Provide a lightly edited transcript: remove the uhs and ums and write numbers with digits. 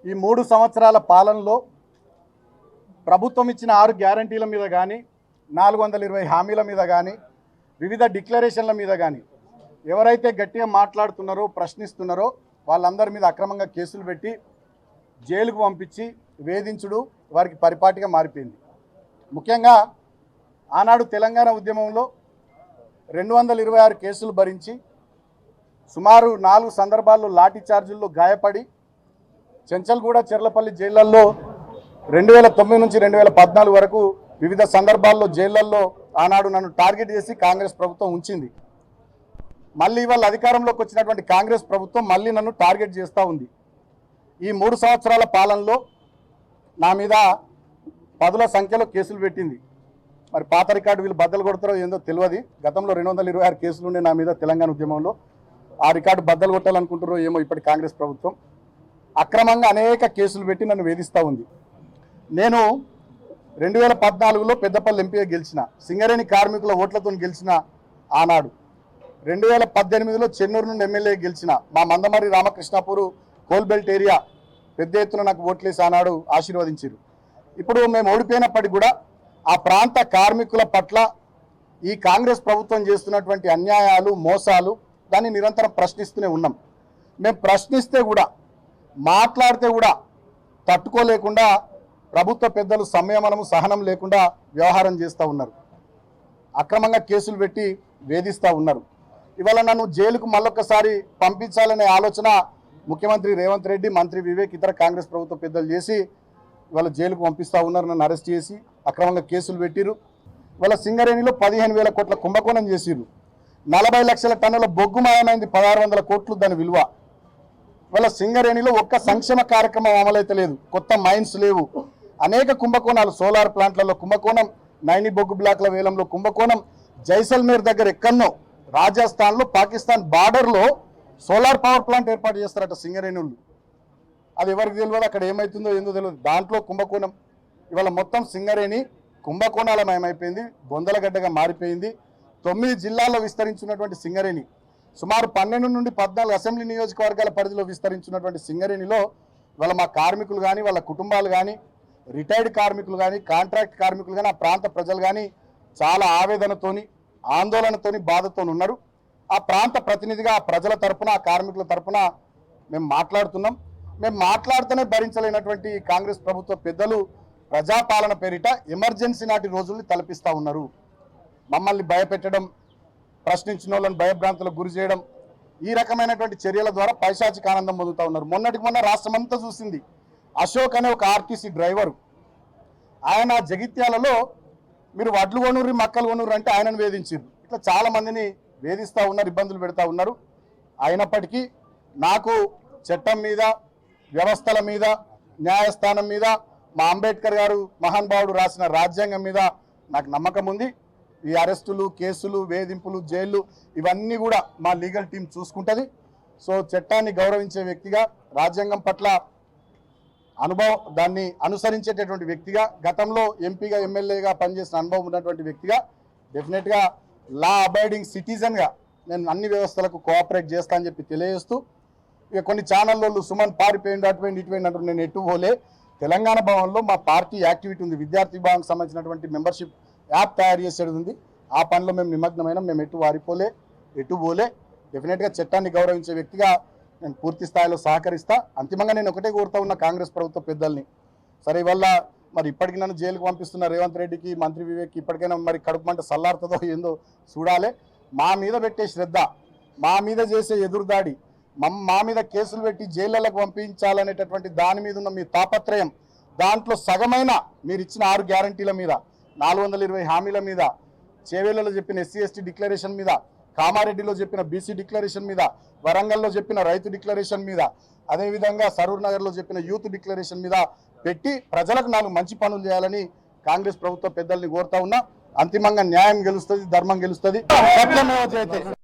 ఈ 3 సంవత్సరాల పాలనలో ప్రభుత్వం ఇచ్చిన 6 గ్యారంటీల మీద కానీ 420 హామీల మీద కానీ వివిధ డిక్లరేషన్ల మీద కానీ ఎవరైతే గట్టిగా మాట్లాడుతున్నారో ప్రశ్నిస్తున్నారో వాళ్ళందరి మీద అక్రమంగా కేసులు పెట్టి జైలుకు పంపించి వేధించుడు వారికి పరిపాటిగా మారిపోయింది. ముఖ్యంగా ఆనాడు తెలంగాణ ఉద్యమంలో 226 కేసులు భరించి సుమారు 4 సందర్భాల్లో లాఠీ చార్జీల్లో గాయపడి చెంచల్గూడ చెర్లపల్లి జైళ్లలో 2009 నుంచి 2014 వరకు వివిధ సందర్భాల్లో జైళ్లలో ఆనాడు నన్ను టార్గెట్ చేసి కాంగ్రెస్ ప్రభుత్వం ఉంచింది. మళ్ళీ వాళ్ళ అధికారంలోకి వచ్చినటువంటి కాంగ్రెస్ ప్రభుత్వం మళ్ళీ నన్ను టార్గెట్ చేస్తూ ఉంది. ఈ 3 సంవత్సరాల పాలనలో నా మీద 10ల సంఖ్యలో కేసులు పెట్టింది. మరి పాత రికార్డు వీళ్ళు బద్దలు కొడతారో ఏందో తెలియదు. గతంలో 226 కేసులు ఉండే నా మీద తెలంగాణ ఉద్యమంలో. ఆ రికార్డు బద్దలు కొట్టాలనుకుంటారో ఏమో ఇప్పటి కాంగ్రెస్ ప్రభుత్వం. అక్రమంగా అనేక కేసులు పెట్టి నన్ను వేధిస్తూ ఉంది. నేను 2014లో పెద్దపల్లి ఎంపీగా గెలిచిన, సింగరేణి కార్మికుల ఓట్లతో గెలిచిన ఆనాడు. 2018లో చెన్నూరు నుండి ఎమ్మెల్యే గెలిచిన, మా మందమరి రామకృష్ణాపూర్ కోల్బెల్ట్ ఏరియా పెద్ద ఎత్తున నాకు ఓట్లేసి ఆనాడు ఆశీర్వదించారు. ఇప్పుడు మేము ఓడిపోయినప్పటికీ కూడా ఆ ప్రాంత కార్మికుల పట్ల ఈ కాంగ్రెస్ ప్రభుత్వం చేస్తున్నటువంటి అన్యాయాలు మోసాలు దాన్ని నిరంతరం ప్రశ్నిస్తూనే ఉన్నాం. మేము ప్రశ్నిస్తే కూడా మాట్లాడితే కూడా తట్టుకోలేకుండా ప్రభుత్వ పెద్దలు సంయమనము సహనం లేకుండా వ్యవహారం చేస్తూ ఉన్నారు. అక్రమంగా కేసులు పెట్టి వేధిస్తూ ఉన్నారు. ఇవాళ నన్ను జైలుకు మళ్ళొక్కసారి పంపించాలనే ఆలోచన ముఖ్యమంత్రి రేవంత్ రెడ్డి, మంత్రి వివేక్, ఇతర కాంగ్రెస్ ప్రభుత్వ పెద్దలు చేసి ఇవాళ జైలుకు పంపిస్తూ ఉన్నారు. నన్ను అరెస్ట్ చేసి అక్రమంగా కేసులు పెట్టిరు. ఇవాళ సింగరేణిలో 15,000 కోట్ల కుంభకోణం చేసిరు. 40 లక్షల టన్నుల బొగ్గు మాయమైంది, 1600 కోట్లు దాని విలువ. ఇవాళ సింగరేణిలో ఒక్క సంక్షేమ కార్యక్రమం అమలైతే లేదు, కొత్త మైన్స్ లేవు, అనేక కుంభకోణాలు, సోలార్ ప్లాంట్లలో కుంభకోణం, నైని బొగ్గు బ్లాక్ల వేలంలో కుంభకోణం, జైసల్మేర్ దగ్గర ఎక్కడనో రాజస్థాన్లో పాకిస్తాన్ బార్డర్లో సోలార్ పవర్ ప్లాంట్ ఏర్పాటు చేస్తారట సింగరేణులు. అది ఎవరికి తెలియదు, అక్కడ ఏమవుతుందో ఏందో తెలియదు, దాంట్లో కుంభకోణం. ఇవాళ మొత్తం సింగరేణి కుంభకోణాలమయమైపోయింది, బొందలగడ్డగా మారిపోయింది. 9 జిల్లాల్లో విస్తరించినటువంటి సింగరేణి, సుమారు 12 నుండి 14 అసెంబ్లీ నియోజకవర్గాల పరిధిలో విస్తరించినటువంటి సింగరేణిలో ఇవాళ మా కార్మికులు కానీ, వాళ్ళ కుటుంబాలు కానీ, రిటైర్డ్ కార్మికులు కానీ, కాంట్రాక్ట్ కార్మికులు కానీ, ఆ ప్రాంత ప్రజలు కానీ చాలా ఆవేదనతోని, ఆందోళనతోని, బాధతో ఉన్నారు. ఆ ప్రాంత ప్రతినిధిగా ఆ ప్రజల తరపున, ఆ కార్మికుల తరపున మేము మాట్లాడుతున్నాం. మేము మాట్లాడుతూనే భరించలేనటువంటి కాంగ్రెస్ ప్రభుత్వ పెద్దలు ప్రజాపాలన పేరిట ఎమర్జెన్సీ నాటి రోజుల్ని తలపిస్తూ ఉన్నారు. మమ్మల్ని భయపెట్టడం, ప్రశ్నించిన వాళ్ళని భయభ్రాంతులకు గురి చేయడం, ఈ రకమైనటువంటి చర్యల ద్వారా పైశాచిక ఆనందం పొందుతూ ఉన్నారు. మొన్నటికి మొన్న రాష్ట్రమంతా చూసింది. అశోక్ అనే ఒక ఆర్టీసీ డ్రైవరు, ఆయన జగిత్యాలలో మీరు వడ్లు కొనుర్రి మక్కలు కొనుర్రి అంటే ఆయనను వేధించారు. ఇట్లా చాలా మందిని వేధిస్తూ ఉన్నారు, ఇబ్బందులు పెడతా ఉన్నారు. అయినప్పటికీ నాకు చట్టం మీద, వ్యవస్థల మీద, న్యాయస్థానం మీద, మా అంబేద్కర్ గారు మహానుభావుడు రాసిన రాజ్యాంగం మీద నాకు నమ్మకం ఉంది. ఈ అరెస్టులు, కేసులు, వేధింపులు, జైళ్ళు ఇవన్నీ కూడా మా లీగల్ టీం చూసుకుంటుంది. సో చట్టాన్ని గౌరవించే వ్యక్తిగా, రాజ్యాంగం పట్ల దాన్ని అనుసరించేటటువంటి వ్యక్తిగా, గతంలో ఎంపీగా ఎమ్మెల్యేగా పనిచేసిన అనుభవం ఉన్నటువంటి వ్యక్తిగా, డెఫినెట్గా లా అబైడింగ్ సిటిజన్గా నేను అన్ని వ్యవస్థలకు కోఆపరేట్ చేస్తా అని చెప్పి తెలియజేస్తూ, ఇక కొన్ని ఛానల్లో సుమన్ పారిపోయింది, అటుపోయింది, ఇటుపోయింది అంటారు. నేను ఎటు పోలే. తెలంగాణ భవన్లో మా పార్టీ యాక్టివిటీ ఉంది, విద్యార్థి భవన్కి సంబంధించినటువంటి మెంబర్షిప్ యాప్ తయారు చేసేది ఉంది. ఆ పనిలో మేము నిమగ్నమైన, మేము ఎటు వారిపోలే, ఎటు పోలే. డెఫినెట్గా చట్టాన్ని గౌరవించే వ్యక్తిగా నేను పూర్తి స్థాయిలో సహకరిస్తా. అంతిమంగా నేను ఒకటే కోరుతా ఉన్న కాంగ్రెస్ ప్రభుత్వ పెద్దల్ని, సరే ఇవల్ల మరి ఇప్పటికి నన్ను జైలుకు పంపిస్తున్న రేవంత్ రెడ్డికి, మంత్రి వివేక్ ఇప్పటికైనా మరి కడుపు మంట సల్లారుతుందో ఏందో చూడాలి. మా మీద పెట్టే శ్రద్ధ, మా మీద చేసే ఎదురుదాడి, మా మీద కేసులు పెట్టి జైళ్ళకు పంపించాలనేటటువంటి దాని మీద ఉన్న మీ తాపత్రయం, దాంట్లో సగమైన మీరు ఇచ్చిన 6 గ్యారంటీల మీద, 420 హామీల మీద, చేవేళ్లలో చెప్పిన SC/ST డిక్లరేషన్ మీద, కామారెడ్డిలో చెప్పిన BC డిక్లరేషన్ మీద, వరంగల్లో చెప్పిన రైతు డిక్లరేషన్ మీద, అదేవిధంగా సరూర్ నగర్లో చెప్పిన యూత్ డిక్లరేషన్ మీద పెట్టి ప్రజలకు 4 మంచి పనులు చేయాలని కాంగ్రెస్ ప్రభుత్వ పెద్దల్ని కోరుతా ఉన్నా. అంతిమంగా న్యాయం గెలుస్తుంది, ధర్మం గెలుస్తుంది.